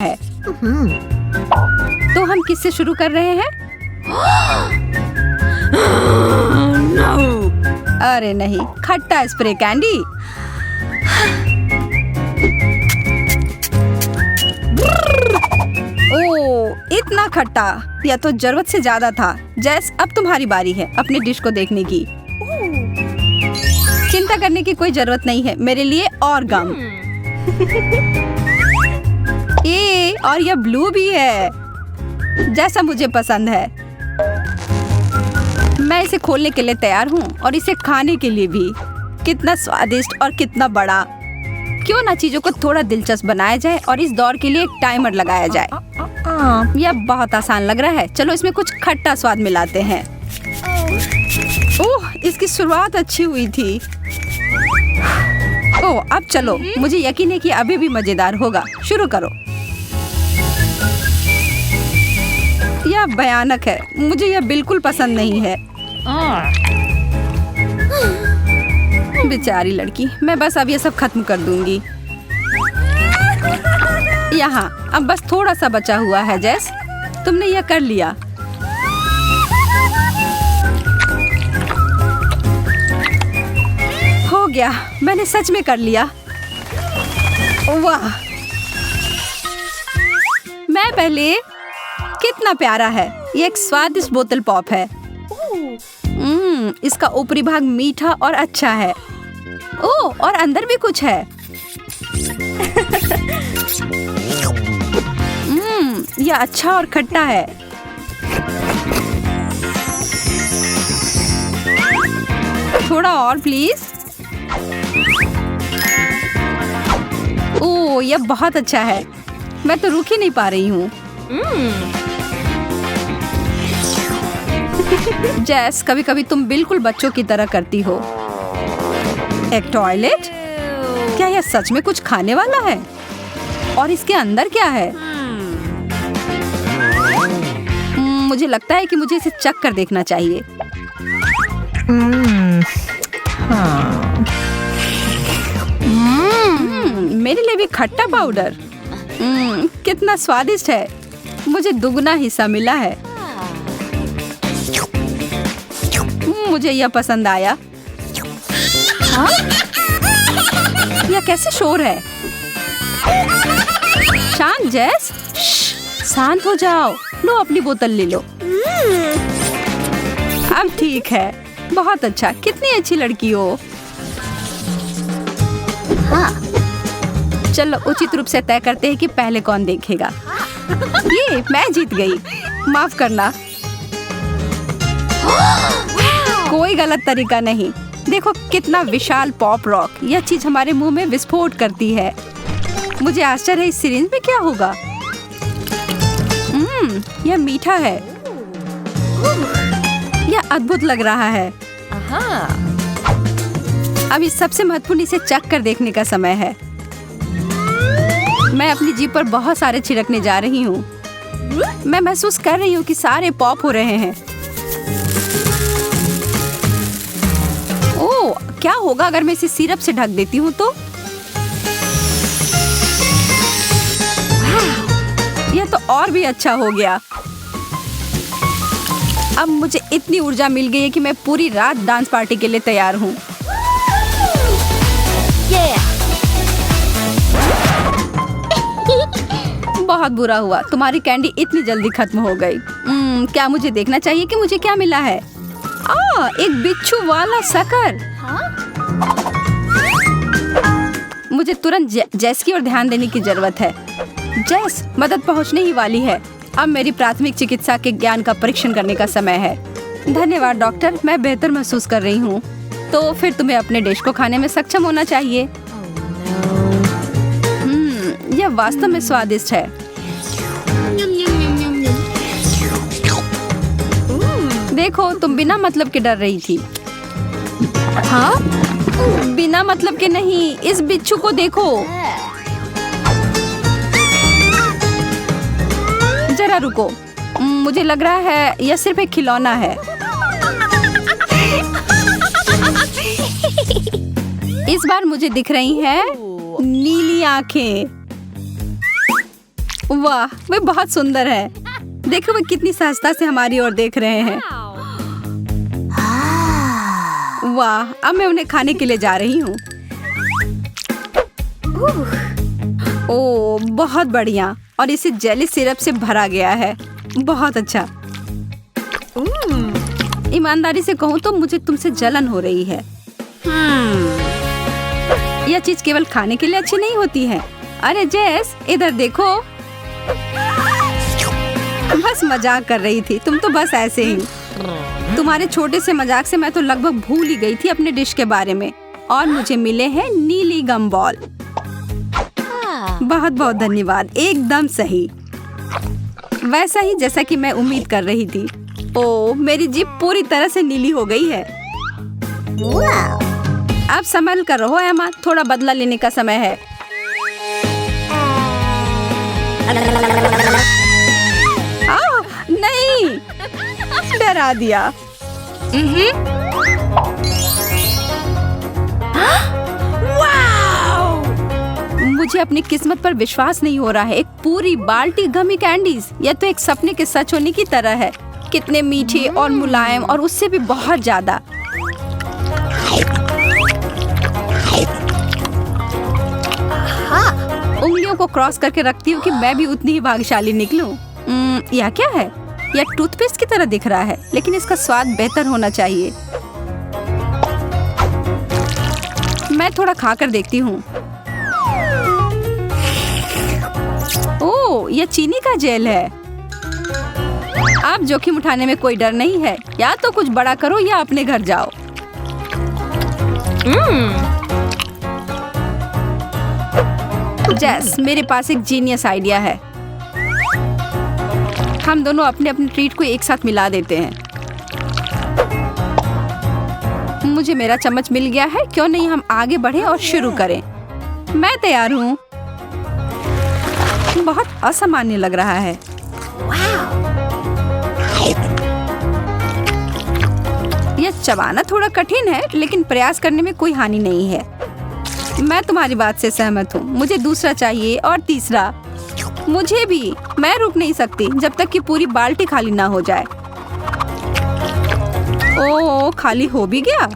है। तो हम किससे शुरू कर रहे हैं? अरे नहीं, खट्टा स्प्रे कैंडी। ओह, इतना खट्टा, यह तो जरूरत से ज्यादा था। जैस, अब तुम्हारी बारी है अपनी डिश को देखने की। चिंता करने की कोई जरूरत नहीं है, मेरे लिए और गम। ये और यह ब्लू भी है, जैसा मुझे पसंद है। मैं इसे खोलने के लिए तैयार हूँ और इसे खाने के लिए भी। कितना स्वादिष्ट और कितना बड़ा। क्यों ना चीजों को थोड़ा दिलचस्प बनाया जाए और इस दौर के लिए एक टाइमर लगाया जाए। यह बहुत आसान लग रहा है। चलो इसमें कुछ खट्टा स्वाद मिलाते हैं। ओह, इसकी शुरुआत अच्छी हुई थी। ओह, अब चलो, मुझे यकीन है कि अभी भी मजेदार होगा। शुरू करो। यह भयानक है, मुझे यह बिल्कुल पसंद नहीं है। बेचारी लड़की, मैं बस अब ये सब खत्म कर दूंगी। यहाँ अब बस थोड़ा सा बचा हुआ है। जैस, तुमने यह कर लिया। हो गया, मैंने सच में कर लिया। वाह, मैं पहले। कितना प्यारा है। ये एक स्वादिष्ट बोतल पॉप है। इसका ऊपरी भाग मीठा और अच्छा है। ओह, और अंदर भी कुछ है। यह अच्छा और खट्टा है। थोड़ा और प्लीज। ओह, यह बहुत अच्छा है। मैं तो रुक ही नहीं पा रही हूँ। जैस, कभी कभी तुम बिल्कुल बच्चों की तरह करती हो। एक टॉयलेट? क्या यह सच में कुछ खाने वाला है? और इसके अंदर क्या है? मुझे लगता है कि मुझे इसे चख कर देखना चाहिए। मेरे लिए भी खट्टा पाउडर। कितना स्वादिष्ट है। मुझे दुगना हिस्सा मिला है। मुझे यह पसंद आया। हाँ? यह कैसे शोर है? शांत जैस, शांत हो जाओ। लो, अपनी बोतल ले लो। अब ठीक है। बहुत अच्छा। कितनी अच्छी लड़की हो। हाँ। चलो उचित रूप से तय करते हैं कि पहले कौन देखेगा। ये मैं जीत गई। माफ करना। कोई गलत तरीका नहीं। देखो कितना विशाल पॉप रॉक। यह चीज हमारे मुंह में विस्फोट करती है। मुझे आश्चर्य है इस सिरिंज में क्या होगा। यह मीठा है। यह अद्भुत लग रहा है। अब इस सबसे महत्वपूर्ण इसे चख कर देखने का समय है। मैं अपनी जीभ पर बहुत सारे छिड़कने जा रही हूँ। मैं महसूस कर रही हूँ कि सारे पॉप हो रहे हैं। ओह, क्या होगा अगर मैं इसे सिरप से ढक देती हूँ तो? यह तो और भी अच्छा हो गया। अब मुझे इतनी ऊर्जा मिल गई है कि मैं पूरी रात डांस पार्टी के लिए तैयार हूँ। बहुत बुरा हुआ, तुम्हारी कैंडी इतनी जल्दी खत्म हो गई। क्या मुझे देखना चाहिए कि मुझे क्या मिला है? एक बिच्छू वाला शक्कर। मुझे तुरंत जैस की ओर ध्यान देने की जरूरत है। जैस, मदद पहुंचने ही वाली है। अब मेरी प्राथमिक चिकित्सा के ज्ञान का परीक्षण करने का समय है। धन्यवाद डॉक्टर, मैं बेहतर महसूस कर रही हूँ। तो फिर तुम्हें अपने डिश को खाने में सक्षम होना चाहिए। यह वास्तव में स्वादिष्ट है। देखो, तुम बिना मतलब के डर रही थी। हाँ? बिना मतलब के नहीं, इस बिच्छू को देखो। जरा रुको, मुझे लग रहा है यह सिर्फ एक खिलौना है। इस बार मुझे दिख रही हैं नीली आंखें। वाह, वे बहुत सुंदर है। देखो वे कितनी सहजता से हमारी ओर देख रहे हैं। वाह, अब मैं उन्हें खाने के लिए जा रही हूँ। ओह, बहुत बढ़िया। और इसे जेली सिरप से भरा गया है। बहुत अच्छा। ईमानदारी से कहूँ तो मुझे तुमसे जलन हो रही है। यह चीज केवल खाने के लिए अच्छी नहीं होती है। अरे जेस, इधर देखो। बस मजाक कर रही थी, तुम तो बस ऐसे ही। तुम्हारे छोटे से मजाक से मैं तो लगभग भूल ही गई थी अपने डिश के बारे में। और मुझे मिले हैं नीली गम बॉल। बहुत बहुत धन्यवाद, एकदम सही, वैसा ही जैसा कि मैं उम्मीद कर रही थी। ओह, मेरी जीभ पूरी तरह से नीली हो गई है। अब संभल कर रहो एमा, थोड़ा बदला लेने का समय है। नहीं, डरा दिया। मुझे अपनी किस्मत पर विश्वास नहीं हो रहा है। एक पूरी बाल्टी गमी कैंडीज, यह तो एक सपने के सच होने की तरह है। कितने मीठे और मुलायम, और उससे भी बहुत ज्यादा। उंगलियों को क्रॉस करके रखती हूँ कि मैं भी उतनी ही भाग्यशाली निकलूं। यह क्या है? यह टूथपेस्ट की तरह दिख रहा है, लेकिन इसका स्वाद बेहतर होना चाहिए। मैं थोड़ा खाकर देखती हूँ। ओह, यह चीनी का जेल है। अब जोखिम उठाने में कोई डर नहीं है। या तो कुछ बड़ा करो या अपने घर जाओ। जेस, मेरे पास एक जीनियस आइडिया है। हम दोनों अपने अपने ट्रीट को एक साथ मिला देते हैं। मुझे मेरा चम्मच मिल गया है, क्यों नहीं हम आगे बढ़े और शुरू करें। मैं तैयार हूँ। बहुत असामान्य लग रहा है। यह चबाना थोड़ा कठिन है, लेकिन प्रयास करने में कोई हानि नहीं है। मैं तुम्हारी बात से सहमत हूँ। मुझे दूसरा चाहिए और तीसरा। मुझे भी। मैं रुक नहीं सकती जब तक कि पूरी बाल्टी खाली ना हो जाए। ओह, खाली हो भी गया।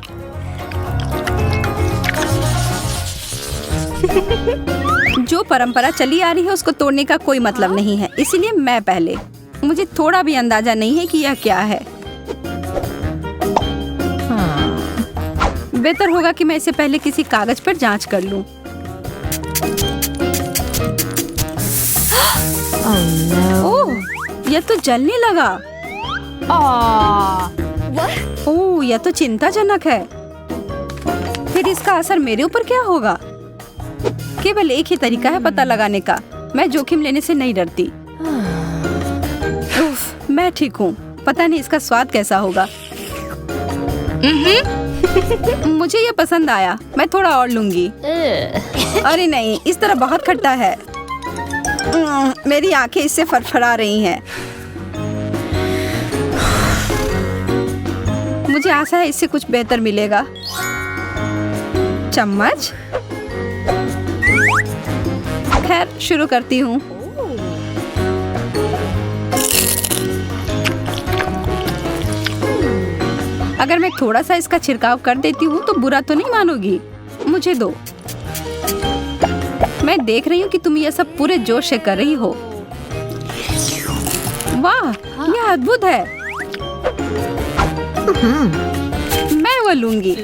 जो परंपरा चली आ रही है उसको तोड़ने का कोई मतलब नहीं है, इसीलिए मैं पहले। मुझे थोड़ा भी अंदाजा नहीं है कि यह क्या है। बेहतर होगा कि मैं इसे पहले किसी कागज पर जांच कर लूं। ओह, यह तो जलने लगा। ओह, यह तो चिंताजनक है। फिर इसका असर मेरे ऊपर क्या होगा? केवल एक ही तरीका है पता लगाने का। मैं जोखिम लेने से नहीं डरती। उफ, मैं ठीक हूँ। पता नहीं इसका स्वाद कैसा होगा। मुझे ये पसंद आया। मैं थोड़ा और लूंगी। अरे नहीं, इस तरह बहुत खट्टा है। मेरी आंखें इससे फड़फड़ा रही हैं। मुझे आशा है इससे कुछ बेहतर मिलेगा। चम्मच। खैर, शुरू करती हूँ। अगर मैं थोड़ा सा इसका छिड़काव कर देती हूँ तो बुरा तो नहीं मानोगी? मुझे दो। मैं देख रही हूँ कि तुम यह सब पूरे जोश से कर रही हो। वाह, यह अद्भुत है। मैं वो लूंगी।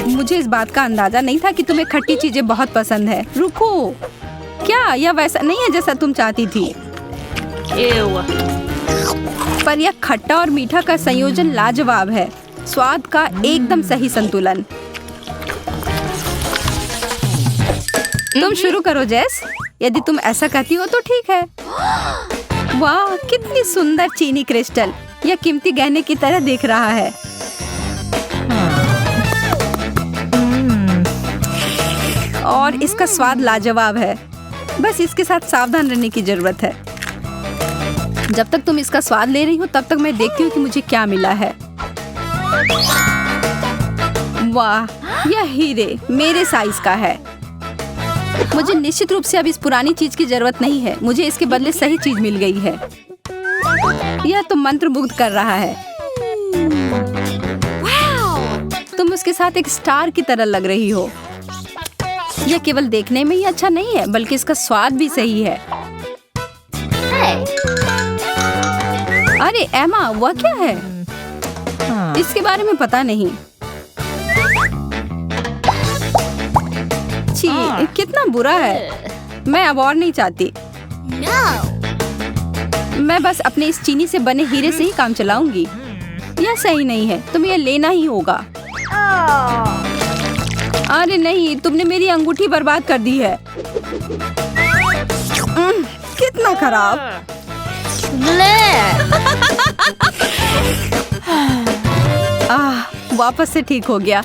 मुझे इस बात का अंदाजा नहीं था कि तुम्हें खट्टी चीजें बहुत पसंद है। रुको, क्या यह वैसा नहीं है जैसा तुम चाहती थी? पर यह खट्टा और मीठा का संयोजन लाजवाब है। स्वाद का एकदम सही संतुलन। तुम शुरू करो जेस। यदि तुम ऐसा कहती हो तो ठीक है। वाह, कितनी सुंदर चीनी क्रिस्टल। यह कीमती गहने की तरह दिख रहा है। और इसका स्वाद लाजवाब है। बस इसके साथ सावधान रहने की जरूरत है। जब तक तुम इसका स्वाद ले रही हो तब तक मैं देखती हूँ कि मुझे क्या मिला है। वाह, यह हीरे मेरे साइज का है। मुझे निश्चित रूप से अब इस पुरानी चीज की जरूरत नहीं है। मुझे इसके बदले सही चीज मिल गई है। यह तो मंत्रमुग्ध कर रहा है। तुम उसके साथ एक स्टार की तरह लग रही हो। यह केवल देखने में ही अच्छा नहीं है, बल्कि इसका स्वाद भी सही है। अरे एमा, वह क्या है? इसके बारे में पता नहीं। छी, कितना बुरा है। मैं अब और नहीं चाहती। मैं बस अपने इस चीनी से बने हीरे से ही काम चलाऊंगी। यह सही नहीं है, तुम्हें यह लेना ही होगा। अरे नहीं, तुमने मेरी अंगूठी बर्बाद कर दी है। कितना खराब। वापस से ठीक हो गया।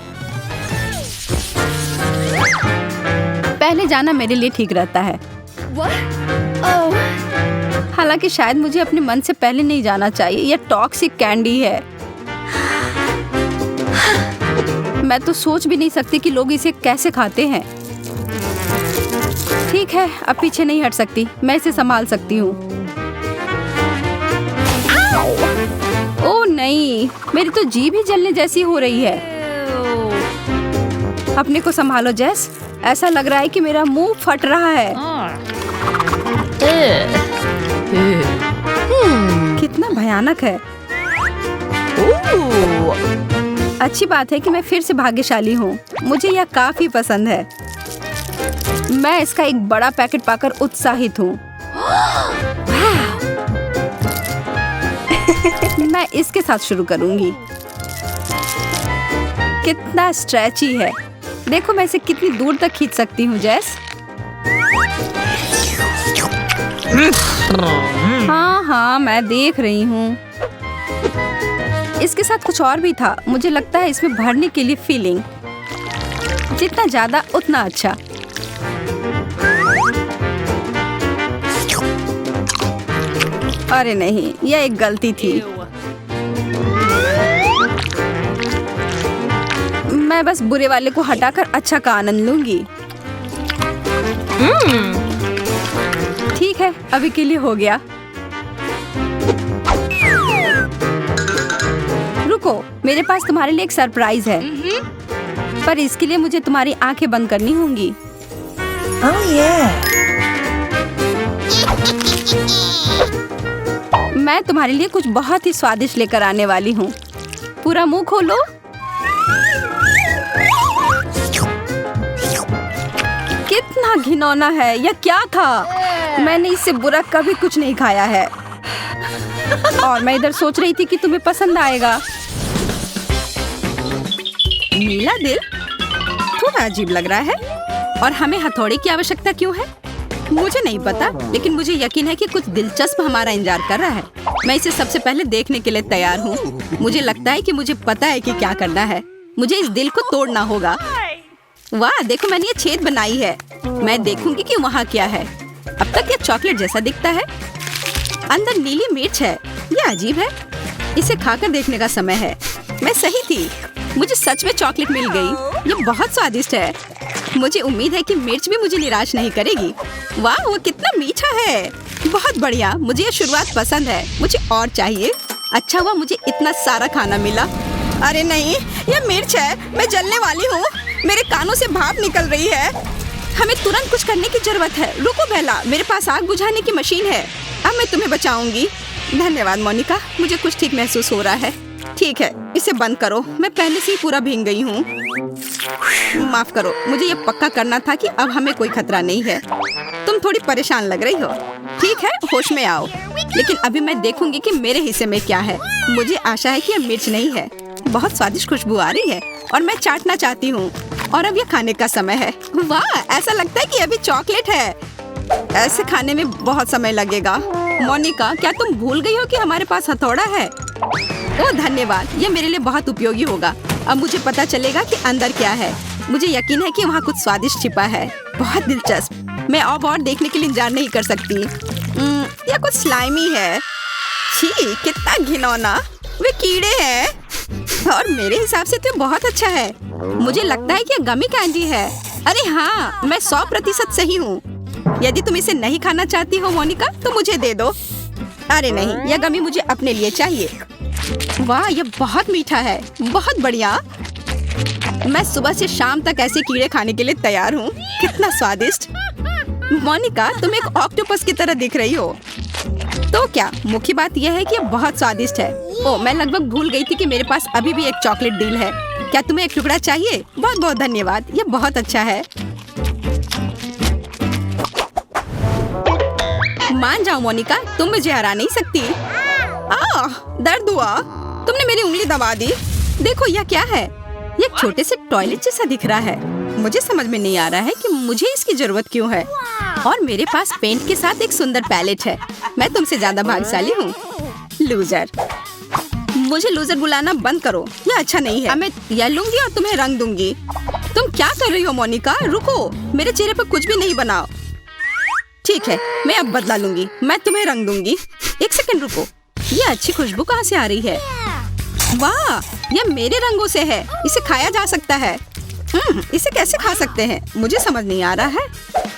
पहले जाना मेरे लिए ठीक रहता है। हालांकि शायद मुझे अपने मन से पहले नहीं जाना चाहिए। यह टॉक्सिक कैंडी है। मैं तो सोच भी नहीं सकती कि लोग इसे कैसे खाते हैं। ठीक है, अब पीछे नहीं हट सकती। मैं इसे संभाल सकती हूँ। ओह नहीं, मेरी तो जीभ ही जलने जैसी हो रही है। अपने को संभालो जेस। ऐसा लग रहा है कि मेरा मुंह फट रहा है। कितना भयानक है। अच्छी बात है कि मैं फिर से भाग्यशाली हूँ। मुझे यह काफी पसंद है। मैं इसका एक बड़ा पैकेट पाकर उत्साहित हूँ। मैं इसके साथ शुरू करूंगी। कितना स्ट्रेची है। देखो मैं इसे कितनी दूर तक खींच सकती हूँ जेस। हाँ, मैं देख रही हूँ। इसके साथ कुछ और भी था। मुझे लगता है इसमें भरने के लिए फीलिंग। जितना ज्यादा उतना अच्छा। अरे नहीं, यह एक गलती थी। मैं बस बुरे वाले को हटाकर अच्छा का आनंद लूंगी। ठीक है, अभी के लिए हो गया। रुको, मेरे पास तुम्हारे लिए एक सरप्राइज है। पर इसके लिए मुझे तुम्हारी आंखें बंद करनी होंगी। मैं तुम्हारे लिए कुछ बहुत ही स्वादिष्ट लेकर आने वाली हूँ। पूरा मुंह खोलो। कितना घिनौना है। यह क्या था? मैंने इससे बुरा कभी कुछ नहीं खाया है। और मैं इधर सोच रही थी कि तुम्हें पसंद आएगा। नीला दिल थोड़ा अजीब लग रहा है। और हमें हथौड़े की आवश्यकता क्यों है? मुझे नहीं पता, लेकिन मुझे यकीन है कि कुछ दिलचस्प हमारा इंतजार कर रहा है। मैं इसे सबसे पहले देखने के लिए तैयार हूँ। मुझे लगता है कि मुझे पता है कि क्या करना है। मुझे इस दिल को तोड़ना होगा। वाह, देखो मैंने ये छेद बनाई है। मैं देखूंगी कि वहाँ क्या है। अब तक ये चॉकलेट जैसा दिखता है। अंदर नीली मिर्च है। ये अजीब है। इसे खाकर देखने का समय है। मैं सही थी। मुझे सच में चॉकलेट मिल गई। ये बहुत स्वादिष्ट है। मुझे उम्मीद है कि मिर्च भी मुझे निराश नहीं करेगी। वाह, वो कितना मीठा है। बहुत बढ़िया। मुझे ये शुरुआत पसंद है। मुझे और चाहिए। अच्छा हुआ मुझे इतना सारा खाना मिला। अरे नहीं, ये मिर्च है। मैं जलने वाली हूँ। मेरे कानों से भाप निकल रही है। हमें तुरंत कुछ करने की जरूरत है। रुको बेला, मेरे पास आग बुझाने की मशीन है। अब मैं तुम्हें बचाऊंगी। धन्यवाद मोनिका, मुझे कुछ ठीक महसूस हो रहा है। ठीक है, इसे बंद करो। मैं पहले से ही पूरा भीग गई हूँ। माफ करो, मुझे ये पक्का करना था कि अब हमें कोई खतरा नहीं है। तुम थोड़ी परेशान लग रही हो। ठीक है, होश में आओ। लेकिन अभी मैं देखूंगी कि मेरे हिस्से में क्या है। मुझे आशा है कि यह मिर्च नहीं है। बहुत स्वादिष्ट खुशबू आ रही है और मैं चाटना चाहती हूँ। और अब यह खाने का समय है। वाह, ऐसा लगता है कि अभी चॉकलेट है। ऐसे खाने में बहुत समय लगेगा। मोनिका, क्या तुम भूल गई हो कि हमारे पास हथौड़ा है? ओह धन्यवाद, यह मेरे लिए बहुत उपयोगी होगा। अब मुझे पता चलेगा कि अंदर क्या है। मुझे यकीन है कि वहाँ कुछ स्वादिष्ट छिपा है। बहुत दिलचस्प। मैं अब और देखने के लिए इंतजार नहीं कर सकती। यह कुछ स्लाइमी है। छी, कितना घिनौना। वे कीड़े हैं। और मेरे हिसाब से तो बहुत अच्छा है। मुझे लगता है कि यह गमी कैंडी है। अरे हाँ, मैं 100% सही हूँ। यदि तुम इसे नहीं खाना चाहती हो मोनिका तो मुझे दे दो। अरे नहीं, यह गमी मुझे अपने लिए चाहिए। वाह, यह बहुत मीठा है, बहुत बढ़िया। मैं सुबह से शाम तक ऐसे कीड़े खाने के लिए तैयार हूँ। कितना स्वादिष्ट। मोनिका, तुम एक ऑक्टोपस की तरह दिख रही हो। तो क्या, मुख्य बात यह है कि यह बहुत स्वादिष्ट है। ओह, मैं लगभग भूल गई थी कि मेरे पास अभी भी एक चॉकलेट डील है। क्या तुम्हें एक टुकड़ा चाहिए? बहुत बहुत धन्यवाद, यह बहुत अच्छा है। मान जाओ मोनिका, तुम मुझे हरा नहीं सकती। दर्द हुआ। तुमने मेरी उंगली दबा दी। देखो यह क्या है? यह एक छोटे से टॉयलेट जैसा दिख रहा है। मुझे समझ में नहीं आ रहा है कि मुझे इसकी जरूरत क्यों है। और मेरे पास पेंट के साथ एक सुंदर पैलेट है। मैं तुमसे ज्यादा भाग्यशाली हूँ। लूजर। मुझे लूजर बुलाना बंद करो, यह अच्छा नहीं है। मैं यह लूंगी और तुम्हें रंग दूंगी। तुम क्या कर रही हो मोनिका? रुको, मेरे चेहरे पर कुछ भी नहीं बनाओ। ठीक है, मैं अब बदला लूंगी। मैं तुम्हें रंग दूंगी। एक सेकंड रुको, यह अच्छी खुशबू कहाँ से आ रही है? वाह, यह मेरे रंगों से है। इसे खाया जा सकता है। इसे कैसे खा सकते हैं? मुझे समझ नहीं आ रहा है।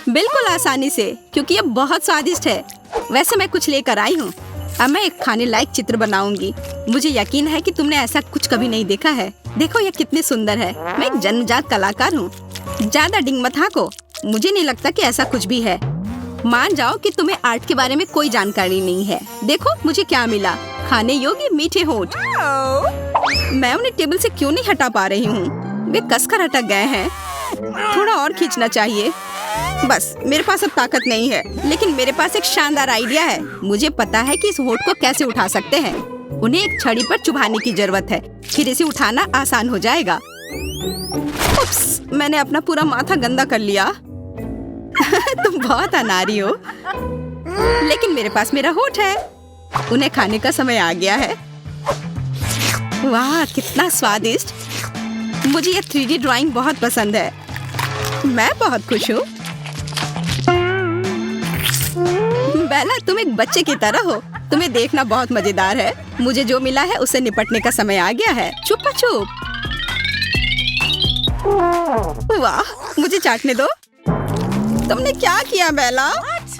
बिल्कुल आसानी से, क्योंकि यह बहुत स्वादिष्ट है। वैसे मैं कुछ लेकर आई हूँ। अब मैं एक खाने लायक चित्र बनाऊंगी। मुझे यकीन है कि तुमने ऐसा कुछ कभी नहीं देखा है। देखो यह कितनी सुंदर है। मैं एक जन्मजात कलाकार हूँ। ज्यादा डिंग मत हाको। मुझे नहीं लगता कि ऐसा कुछ भी है। मान जाओ कि तुम्हें आर्ट के बारे में कोई जानकारी नहीं है। देखो मुझे क्या मिला, खाने योग्य मीठे होंठ। मैं उन्हें टेबल से क्यों नहीं हटा पा रही हूँ? वे कसकर अटक गए हैं। थोड़ा और खींचना चाहिए। बस, मेरे पास अब ताकत नहीं है, लेकिन मेरे पास एक शानदार आइडिया है। मुझे पता है कि इस होठ को कैसे उठा सकते हैं। उन्हें एक छड़ी पर चुभाने की जरूरत है, फिर इसे उठाना आसान हो जाएगा। उप्स, मैंने अपना पूरा माथा गंदा कर लिया। तुम बहुत अनाड़ी हो, लेकिन मेरे पास मेरा होठ है। उन्हें खाने का समय आ गया है। वाह, कितना स्वादिष्ट। मुझे ये 3D ड्राइंग बहुत पसंद है। मैं बहुत खुश हूँ। बेला, तुम एक बच्चे की तरह हो। तुम्हें देखना बहुत मजेदार है। मुझे जो मिला है उससे निपटने का समय आ गया है। चुप चुप। वाह, मुझे चाटने दो। तुमने क्या किया बेला?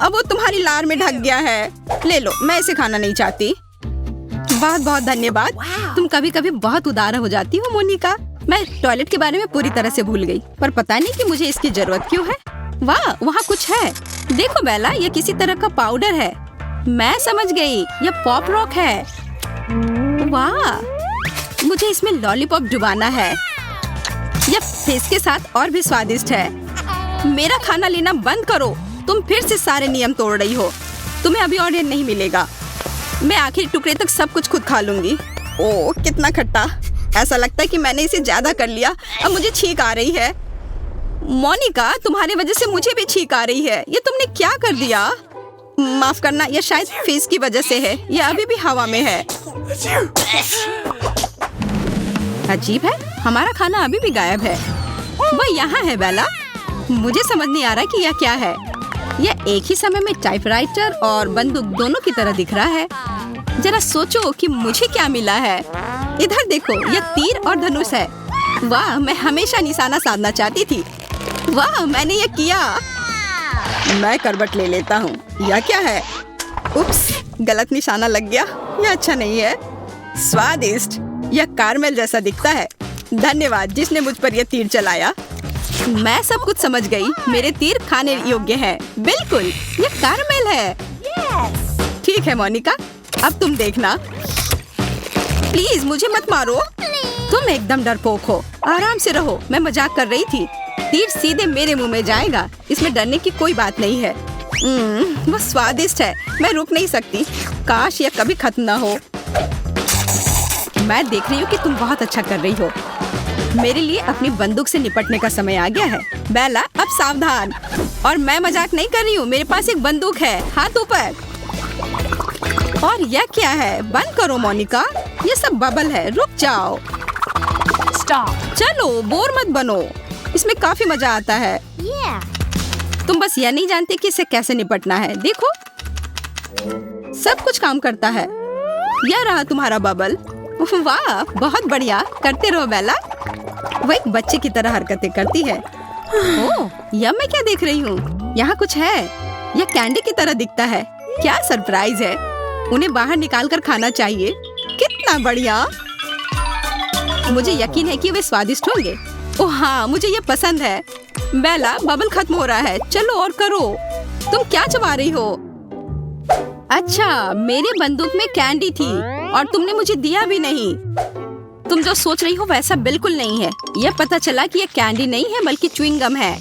अब वो तुम्हारी लार में ढक गया है। ले लो, मैं इसे खाना नहीं चाहती। बहुत बहुत धन्यवाद। तुम कभी कभी बहुत उदार हो जाती हो मोनिका। मैं टॉयलेट के बारे में पूरी तरह से भूल गई, पर पता नहीं कि मुझे इसकी जरूरत क्यों है। वाह, वहाँ कुछ है। देखो बेला, यह किसी तरह का पाउडर है। मैं समझ गई, यह पॉप रॉक है। वाह, मुझे इसमें लॉलीपॉप डुबाना है। यह फेस के साथ और भी स्वादिष्ट है। मेरा खाना लेना बंद करो। तुम फिर से सारे नियम तोड़ रही हो। तुम्हें अभी ऑर्डर नहीं मिलेगा। मैं आखिरी टुकड़े तक सब कुछ खुद खा लूंगी। ओह, कितना खट्टा। ऐसा लगता है कि मैंने इसे ज्यादा कर लिया। अब मुझे छींक आ रही है। मोनिका, तुम्हारी वजह से मुझे भी छींक आ रही है। ये तुमने क्या कर दिया? माफ करना, यह शायद फेस की वजह से है। यह अभी भी हवा में है। अजीब है, हमारा खाना अभी भी गायब है। वह यहाँ है बेला। मुझे समझ नहीं आ रहा कि यह क्या है। यह एक ही समय में टाइपराइटर और बंदूक दोनों की तरह दिख रहा है। जरा सोचो कि मुझे क्या मिला है। इधर देखो, यह तीर और धनुष है। वाह, मैं हमेशा निशाना साधना चाहती थी। वाह, मैंने यह किया। मैं करवट ले लेता हूँ। यह क्या है? उप्स, गलत निशाना लग गया। यह अच्छा नहीं है। स्वादिष्ट। यह कारमेल जैसा दिखता है। धन्यवाद जिसने मुझ पर यह तीर चलाया। मैं सब कुछ समझ गई। मेरे तीर खाने योग्य है। बिल्कुल, यह कारमेल है। ठीक है मोनिका, अब तुम देखना। प्लीज मुझे मत मारो। तुम एकदम डरपोक हो। आराम से रहो, मैं मजाक कर रही थी। तीर सीधे मेरे मुंह में जाएगा। इसमें डरने की कोई बात नहीं है। वह स्वादिष्ट है। मैं रुक नहीं सकती। काश यह कभी खत्म ना हो। मैं देख रही हूँ कि तुम बहुत अच्छा कर रही हो। मेरे लिए अपनी बंदूक से निपटने का समय आ गया है। बेला, अब सावधान। और मैं मजाक नहीं कर रही हूँ। मेरे पास एक बंदूक है। हाथ ऊपर। और यह क्या है? बंद करो मोनिका, ये सब बबल है। रुक जाओ। स्टॉप। चलो, बोर मत बनो। इसमें काफी मजा आता है। तुम बस यह नहीं जानते कि इसे कैसे निपटना है। देखो, सब कुछ काम करता है। यह रहा तुम्हारा बबल। वाह, बहुत बढ़िया। करते रहो बेला। वह एक बच्चे की तरह हरकतें करती है। ओह, यह मैं क्या देख रही हूँ? यहाँ कुछ है। यह कैंडी की तरह दिखता है। क्या सरप्राइज है। उन्हें बाहर निकाल कर खाना चाहिए। कितना बढ़िया। मुझे यकीन है कि वे स्वादिष्ट होंगे। ओह हाँ, मुझे ये पसंद है। बेला, बबल खत्म हो रहा है। चलो और करो। तुम क्या चबा रही हो? अच्छा, मेरी बंदूक में कैंडी थी और तुमने मुझे दिया भी नहीं। तुम जो सोच रही हो वैसा बिल्कुल नहीं है। यह पता चला कि यह कैंडी नहीं है बल्कि च्युइंग गम है।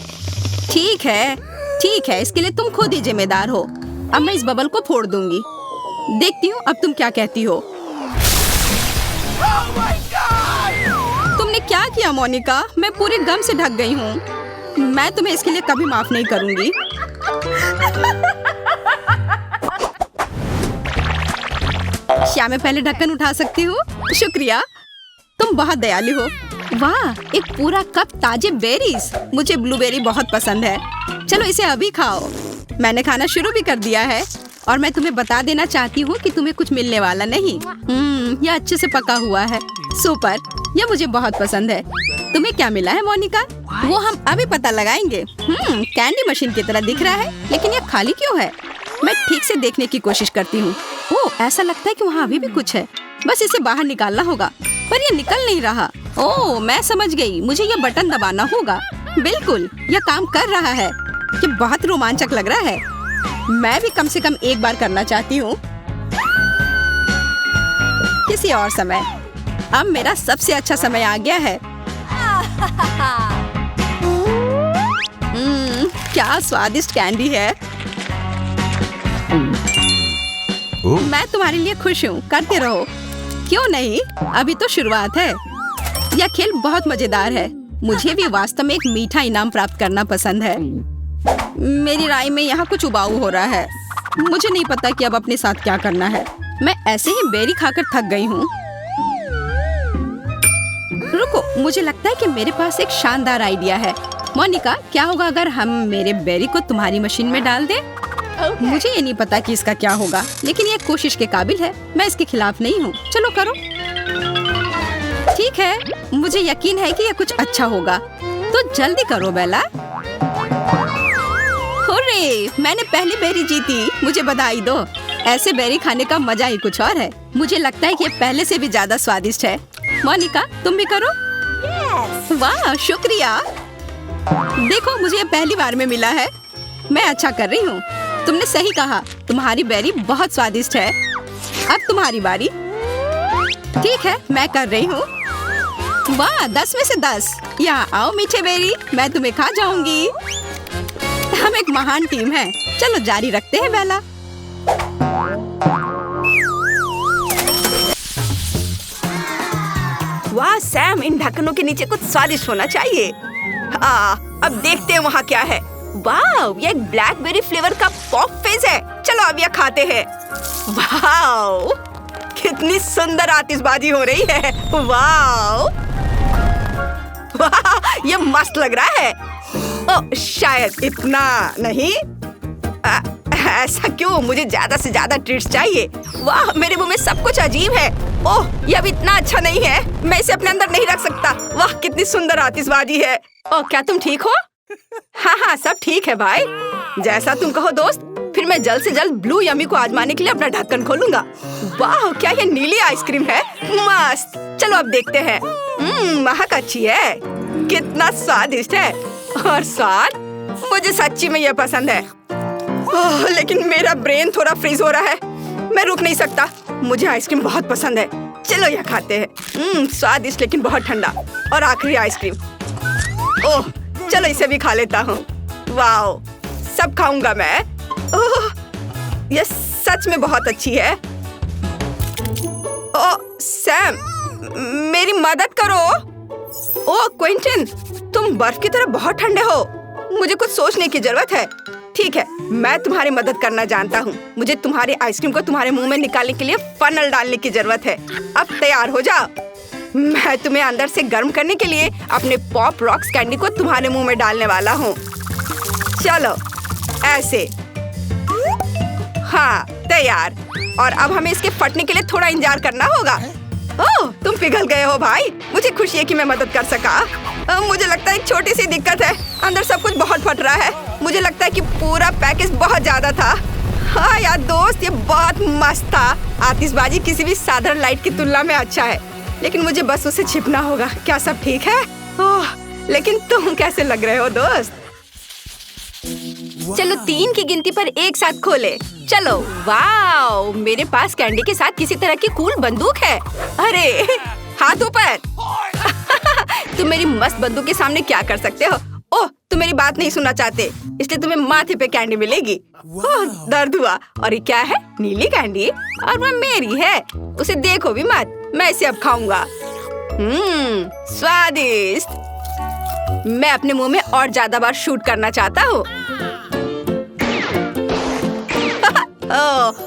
ठीक है, इसके लिए तुम खुद ही जिम्मेदार हो। अब मैं इस बबल को फोड़ दूंगी। देखती हूँ अब तुम क्या कहती हो। तुमने क्या किया मोनिका? मैं पूरे गम से ढक गई हूँ। मैं तुम्हें इसके लिए कभी माफ नहीं करूंगी। क्या मैं पहले ढक्कन उठा सकती हूँ? शुक्रिया, तुम बहुत दयालु हो। वाह, एक पूरा कप ताजे बेरीज। मुझे ब्लूबेरी बहुत पसंद है। चलो इसे अभी खाओ। मैंने खाना शुरू भी कर दिया है और मैं तुम्हें बता देना चाहती हूँ कि तुम्हें कुछ मिलने वाला नहीं। यह अच्छे से पका हुआ है। सुपर, यह मुझे बहुत पसंद है। तुम्हें क्या मिला है मोनिका? वो हम अभी पता लगाएंगे। कैंडी मशीन की तरह दिख रहा है, लेकिन यह खाली क्यों है? मैं ठीक से देखने की कोशिश करती हूँ। ओह, ऐसा लगता है कि वहाँ अभी भी कुछ है। बस इसे बाहर निकालना होगा, पर ये निकल नहीं रहा। ओह, मैं समझ गई। मुझे ये बटन दबाना होगा। बिल्कुल, यह काम कर रहा है। ये बहुत रोमांचक लग रहा है। मैं भी कम से कम एक बार करना चाहती हूँ। किसी और समय। अब मेरा सबसे अच्छा समय आ गया है। क्या स्वादिष्ट कैंडी है। मैं तुम्हारे लिए खुश हूँ। करते रहो। क्यों नहीं, अभी तो शुरुआत है। यह खेल बहुत मजेदार है। मुझे भी वास्तव में एक मीठा इनाम प्राप्त करना पसंद है। मेरी राय में यहाँ कुछ उबाऊ हो रहा है। मुझे नहीं पता कि अब अपने साथ क्या करना है। मैं ऐसे ही बेरी खाकर थक गई हूँ। रुको, मुझे लगता है कि मेरे पास एक शानदार आइडिया है। मोनिका, क्या होगा अगर हम मेरे बेरी को तुम्हारी मशीन में डाल दें? मुझे ये नहीं पता कि इसका क्या होगा, लेकिन ये कोशिश के काबिल है। मैं इसके खिलाफ नहीं हूँ। चलो करो। ठीक है, मुझे यकीन है कि ये कुछ अच्छा होगा। तो जल्दी करो बेला। हुर्रे, मैंने पहली बेरी जीती। मुझे बधाई दो। ऐसे बेरी खाने का मजा ही कुछ और है। मुझे लगता है कि ये पहले से भी ज्यादा स्वादिष्ट है। मोनिका, तुम भी करो। वाह, शुक्रिया। देखो, मुझे ये पहली बार में मिला है। मैं अच्छा कर रही हूँ। तुमने सही कहा, तुम्हारी बेरी बहुत स्वादिष्ट है। अब तुम्हारी बारी। ठीक है, मैं कर रही हूँ। वाह, 10 में से 10। यहाँ आओ मीठे बेरी, मैं तुम्हें खा जाऊंगी। हम एक महान टीम है। चलो जारी रखते हैं बेला। वाह सैम, इन ढक्कनों के नीचे कुछ स्वादिष्ट होना चाहिए। अब देखते हैं वहाँ क्या है। वाह, ये एक ब्लैकबेरी फ्लेवर का पॉप फेज है। चलो अब यह खाते हैं। वाह, कितनी सुंदर आतिशबाजी हो रही है। वाह, वाह, ये मस्त लग रहा है। ओह, शायद इतना नहीं। ऐसा क्यों? मुझे ज्यादा से ज्यादा ट्रीट्स चाहिए। वाह, मेरे मुंह में सब कुछ अजीब है। ओह, यह अब इतना अच्छा नहीं है। मैं इसे अपने अंदर नहीं रख सकता। वाह, कितनी सुंदर आतिशबाजी है। ओह, क्या तुम ठीक हो? हाँ, सब ठीक है भाई। जैसा तुम कहो दोस्त। फिर मैं जल्द से जल्द ब्लू यमी को आजमाने के लिए अपना ढक्कन खोलूंगा। वाह, क्या ये नीली आइसक्रीम है? मस्त। चलो अब देखते हैं। महक अच्छी है। कितना स्वादिष्ट है। और स्वाद, मुझे सच्ची में यह पसंद है। लेकिन मेरा ब्रेन थोड़ा फ्रीज हो रहा है। मैं रुक नहीं सकता। मुझे आइसक्रीम बहुत पसंद है। चलो यह खाते हैं। स्वादिष्ट लेकिन बहुत ठंडा। और आखिरी आइसक्रीम। ओह, चलो इसे भी खा लेता हूँ। वाओ, सब खाऊंगा मैं। ओह, यह सच में बहुत अच्छी है। ओह सैम, मेरी मदद करो। ओह क्विंटन, तुम बर्फ की तरह बहुत ठंडे हो। मुझे कुछ सोचने की जरूरत है। ठीक है, मैं तुम्हारी मदद करना जानता हूँ। मुझे तुम्हारी आइसक्रीम को तुम्हारे मुंह में निकालने के लिए फनल डालने की जरूरत है। अब तैयार हो जाओ। मैं तुम्हें अंदर से गर्म करने के लिए अपने पॉप रॉक्स कैंडी को तुम्हारे मुंह में डालने वाला हूँ। चलो ऐसे। हाँ, तैयार। और अब हमें इसके फटने के लिए थोड़ा इंतजार करना होगा। ओह, तुम पिघल गए हो भाई। मुझे खुशी है कि मैं मदद कर सका। मुझे लगता है एक छोटी सी दिक्कत है, अंदर सब कुछ बहुत फट रहा है। मुझे लगता है कि पूरा पैकेज बहुत ज्यादा था। हाँ यार दोस्त, ये बहुत मस्त था। आतिशबाजी किसी भी साधारण लाइट की तुलना में अच्छा है, लेकिन मुझे बस उसे छिपना होगा। क्या सब ठीक है? ओह, लेकिन तुम कैसे लग रहे हो दोस्त? चलो 3 की गिनती पर एक साथ खोले। चलो, वाओ, मेरे पास कैंडी के साथ किसी तरह की कूल बंदूक है। अरे हाथ ऊपर। तुम मेरी मस्त बंदूक के सामने क्या कर सकते हो? ओह, तुम मेरी बात नहीं सुनना चाहते, इसलिए तुम्हें माथे पे कैंडी मिलेगी। ओह, दर्द हुआ। और ये क्या है? नीली कैंडी, और वह मेरी है। उसे देखो भी मत, मैं इसे अब खाऊंगा। स्वादिष्ट। मैं अपने मुंह में और ज्यादा बार शूट करना चाहता हूँ।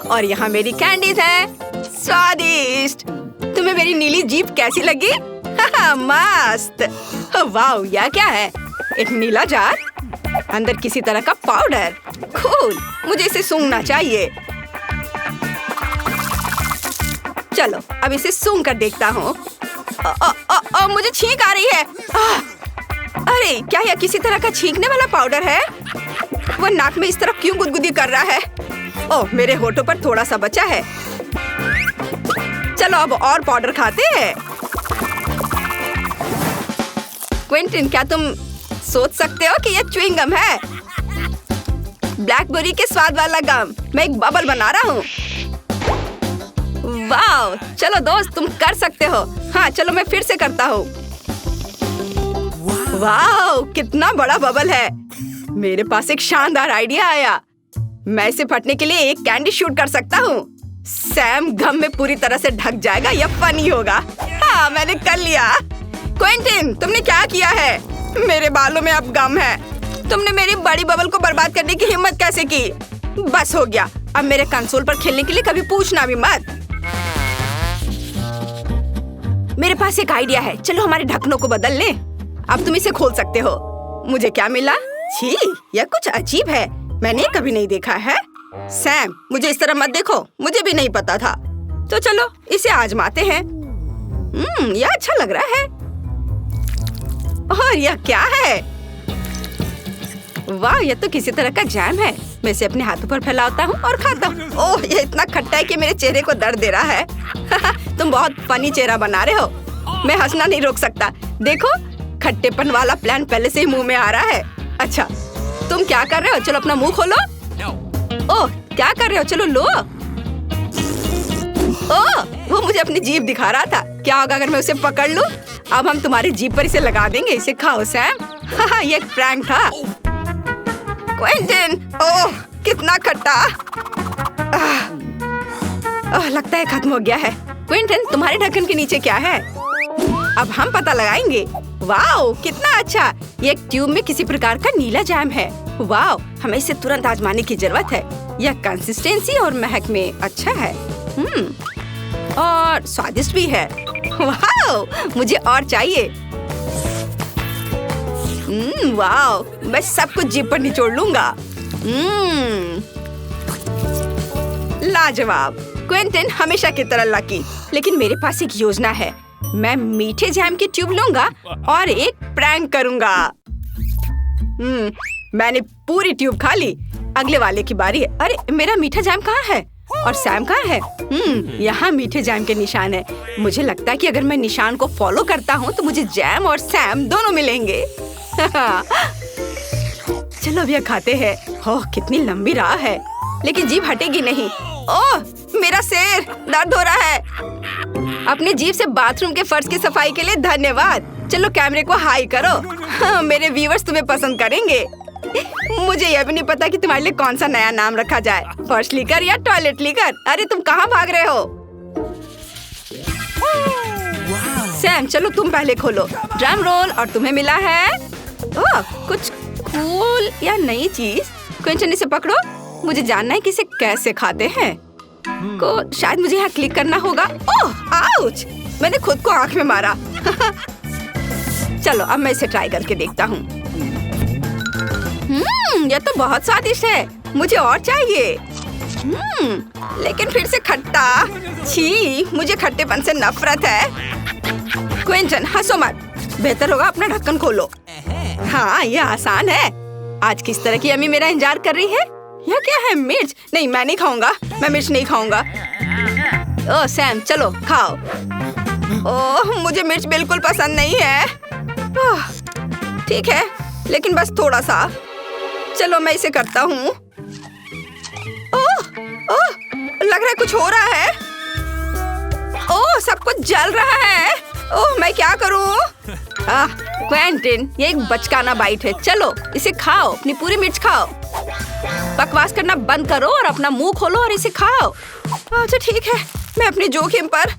और यहाँ मेरी कैंडीज हैं। स्वादिष्ट। तुम्हें मेरी नीली जीभ कैसी लगी? मस्त। वाह, यह क्या है? एक नीला जार, अंदर किसी तरह का पाउडर। कूल, मुझे इसे सूंघना चाहिए। चलो अब इसे सूंघ कर देखता हूँ। मुझे छींक आ रही है। अरे क्या यह किसी तरह का छींकने वाला पाउडर है? वो नाक में इस तरफ क्यों गुदगुदी कर रहा है? ओह, मेरे होठों पर थोड़ा सा बचा है। चलो अब और पाउडर खाते हैं। क्विंटन, क्या तुम सोच सकते हो कि यह च्युइंग गम है? ब्लैकबेरी के स्वाद वाला गम। मैं एक बबल बना रहा हूँ। वाह, चलो दोस्त, तुम कर सकते हो। हाँ, चलो मैं फिर से करता हूँ। वाह, कितना बड़ा बबल है। मेरे पास एक शानदार आइडिया आया। मैं इसे फटने के लिए एक कैंडी शूट कर सकता हूँ। सैम गम में पूरी तरह से ढक जाएगा। यह फनी होगा। हाँ, मैंने कर लिया। क्विंटन, तुमने क्या किया है? मेरे बालों में अब गम है। तुमने मेरी बड़ी बबल को बर्बाद करने की हिम्मत कैसे की? बस हो गया। अब मेरे कंसोल पर खेलने के लिए कभी पूछना भी मत। मेरे पास एक आइडिया है। चलो हमारे ढक्कनों को बदल लें। अब तुम इसे खोल सकते हो। मुझे क्या मिला? छी, यह कुछ अजीब है। मैंने कभी नहीं देखा है। सैम, मुझे इस तरह मत देखो। मुझे भी नहीं पता था। तो चलो इसे आजमाते हैं। यह अच्छा लग रहा है। और यह क्या है? वाह, यह तो किसी तरह का जैम है। मैं इसे अपने हाथों पर फैलाता हूँ और खाता हूँ। ओह, यह इतना खट्टा है कि मेरे चेहरे को दर्द दे रहा है। तुम बहुत फनी चेहरा बना रहे हो। मैं हंसना नहीं रोक सकता। देखो, खट्टेपन वाला प्लान पहले से ही मुंह में आ रहा है। अच्छा, तुम क्या कर रहे हो? चलो अपना मुंह खोलो। ओह, क्या कर रहे हो? चलो लो। ओह, वो मुझे अपनी जीभ दिखा रहा था। क्या होगा अगर मैं उसे पकड़ लूं? अब हम तुम्हारी जीभ पर इसे लगा देंगे। इसे खाओ सैम। हाँ, ये एक प्रैंक था। क्विंटन, ओह कितना खट्टा। लगता है खत्म हो गया है। क्विंटन, तुम्हारे ढक्कन के नीचे क्या है? अब हम पता लगाएंगे। वाओ, कितना अच्छा। ये एक ट्यूब में किसी प्रकार का नीला जैम है। वाओ, हमें इसे तुरंत आजमाने की जरूरत है। यह कंसिस्टेंसी और महक में अच्छा है। और स्वादिष्ट भी है। वाओ, मुझे और चाहिए। वाओ, मैं सब कुछ जीभ पर निचोड़ लूंगा। लाजवाब। क्विंटन हमेशा की तरह लकी। लेकिन मेरे पास एक योजना है। मैं मीठे जैम की ट्यूब लूंगा और एक प्रैंक करूंगा। मैंने पूरी ट्यूब खा ली। अगले वाले की बारी है। अरे, मेरा मीठा जैम कहाँ है? और सैम कहाँ है? यहाँ मीठे जैम के निशान है। मुझे लगता है कि अगर मैं निशान को फॉलो करता हूँ तो मुझे जैम और सैम दोनों मिलेंगे। चलो अब यह खाते हैं। ओह, कितनी लंबी राह है, लेकिन जीभ हटेगी नहीं। ओह, मेरा सिर दर्द हो रहा है। अपनी जीभ से बाथरूम के फर्श की सफाई के लिए धन्यवाद। चलो कैमरे को हाई करो। हाँ, मेरे व्यूअर्स तुम्हें पसंद करेंगे। मुझे यह भी नहीं पता कि तुम्हारे लिए कौन सा नया नाम रखा जाए, फर्श लीकर या टॉयलेट लीकर। अरे तुम कहाँ भाग रहे हो? सैम, चलो तुम पहले खोलो। Drum roll. और तुम्हें मिला है ओह, कुछ कूल या नई चीज। क्विंटन, इसे पकड़ो। मुझे जानना है कि इसे कैसे खाते हैं। को शायद मुझे यहाँ क्लिक करना होगा। ओह, आउच! मैंने खुद को आंख में मारा। चलो अब मैं इसे ट्राई करके देखता हूँ। यह तो बहुत स्वादिष्ट है। मुझे और चाहिए। लेकिन फिर से खट्टा। छी, मुझे खट्टेपन से नफरत है। क्विंटन, हंसो मत। बेहतर होगा अपना ढक्कन खोलो। हाँ, ये आसान है। आज किस तरह की अम्मी मेरा इंतजार कर रही है? यह क्या है? मिर्च? नहीं, मैं नहीं खाऊंगा। मैं मिर्च नहीं खाऊंगा। ओह सैम, चलो खाओ। ओह, मुझे मिर्च बिल्कुल पसंद नहीं है। ठीक है, लेकिन बस थोड़ा सा। चलो मैं इसे करता हूँ। ओह, लग रहा है कुछ हो रहा है। ओह, सब कुछ जल रहा है। ओह, मैं क्या करूँ? क्विंटन, ये एक बचकाना बाइट है। चलो इसे खाओ, अपनी पूरी मिर्च खाओ। बकवास करना बंद करो और अपना मुंह खोलो और इसे खाओ। अच्छा ठीक है, मैं अपनी जोखिम पर।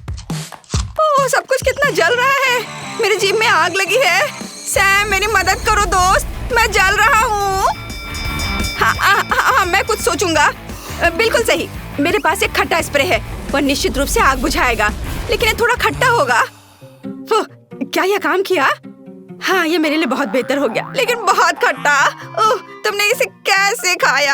ओह, सब कुछ कितना जल रहा है। मेरी जीभ में आग लगी है। सैम, मेरी मदद करो दोस्त, मैं जल रहा हूँ। हाँ, मैं कुछ सोचूंगा। बिल्कुल सही, मेरे पास एक खट्टा स्प्रे है। वह निश्चित रूप से आग बुझाएगा, लेकिन ये थोड़ा खट्टा होगा। क्या यह काम किया? हाँ, ये मेरे लिए बहुत बेहतर हो गया, लेकिन बहुत खट्टा। ओह, तुमने इसे कैसे खाया?